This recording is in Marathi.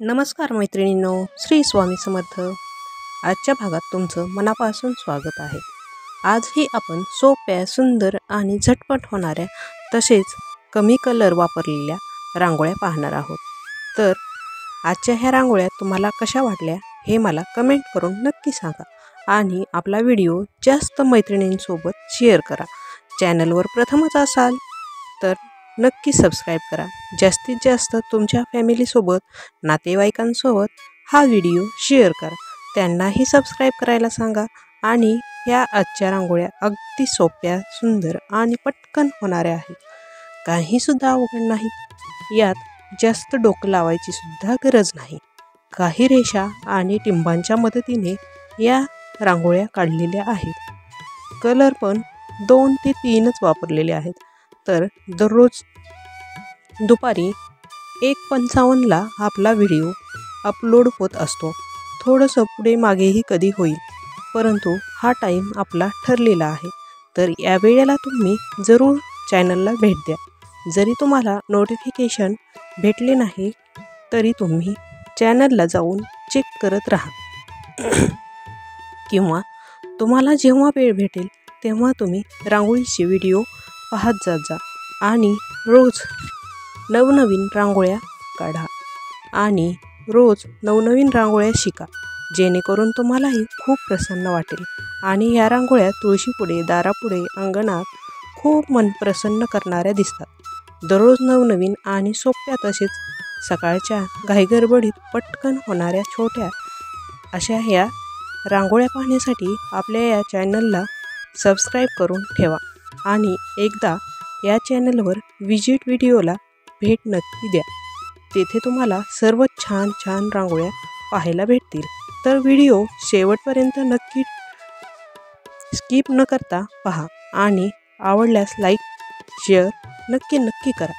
नमस्कार मैत्रिणींनो, श्री स्वामी समर्थ। आजच्या भागात तुमचं मनापासून स्वागत आहे। आजही आपण सोप्या, सुंदर आणि झटपट होणाऱ्या तसेच कमी कलर वापरलेल्या रांगोळ्या पाहणार आहोत। तर आजच्या ह्या रांगोळ्या तुम्हाला कशा वाटल्या हे मला कमेंट करून नक्की सांगा आणि आपला व्हिडिओ जास्त मैत्रिणींसोबत शेअर करा। चॅनलवर प्रथमच असाल तर नक्की सबस्क्राईब करा। जास्तीत जास्त तुमच्या फॅमिलीसोबत, नातेवाईकांसोबत हा व्हिडिओ शेअर करा, त्यांनाही सबस्क्राईब करायला सांगा। आणि ह्या आजच्या रांगोळ्या अगदी सोप्या, सुंदर आणि पटकन होणाऱ्या आहेत। काहीसुद्धा अवघड नाही, यात जास्त डोकं लावायची सुद्धा गरज नाही। काही रेषा आणि टिंबांच्या मदतीने या रांगोळ्या काढलेल्या आहेत। कलर पण 2 ते 3च वापरलेले आहेत। तर दररोज दुपारी 1:55 आपला व्हिडिओ अपलोड होत असतो। थोडंसं पुढे मागेही कधी होईल, परंतु हा टाईम आपला ठरलेला आहे। तर या वेळेला तुम्ही जरूर चॅनलला भेट द्या। जरी तुम्हाला नोटिफिकेशन भेटले नाही तरी तुम्ही चॅनलला जाऊन चेक करत राहा किंवा तुम्हाला जेव्हा वेळ भेटेल तेव्हा तुम्ही रांगोळीचे व्हिडिओ पाहत जा आणि रोज नवनवीन रांगोळ्या काढा आणि रोज नवनवीन रांगोळ्या शिका, जेणेकरून तुम्हालाही खूप प्रसन्न वाटेल। आणि या रांगोळ्या तुळशीपुढे, दारापुढे, अंगणात खूप मन प्रसन्न करणाऱ्या दिसतात। दररोज नवनवीन आणि सोप्या तसेच सकाळच्या घाईगडबडीत पटकन होणाऱ्या छोट्या अशा ह्या रांगोळ्या पाहण्यासाठी आपल्या या चॅनलला सबस्क्राईब करून ठेवा आणि एकदा या चॅनलवर व्हिजिट व्हिडिओला भेट नक्की द्या। तेथे तुम्हाला सर्व छान छान रांगोळ्या पाहायला भेटतील। तर व्हिडिओ शेवटपर्यंत नक्की स्किप न करता पहा आणि आवडल्यास लाईक शेअर नक्की करा।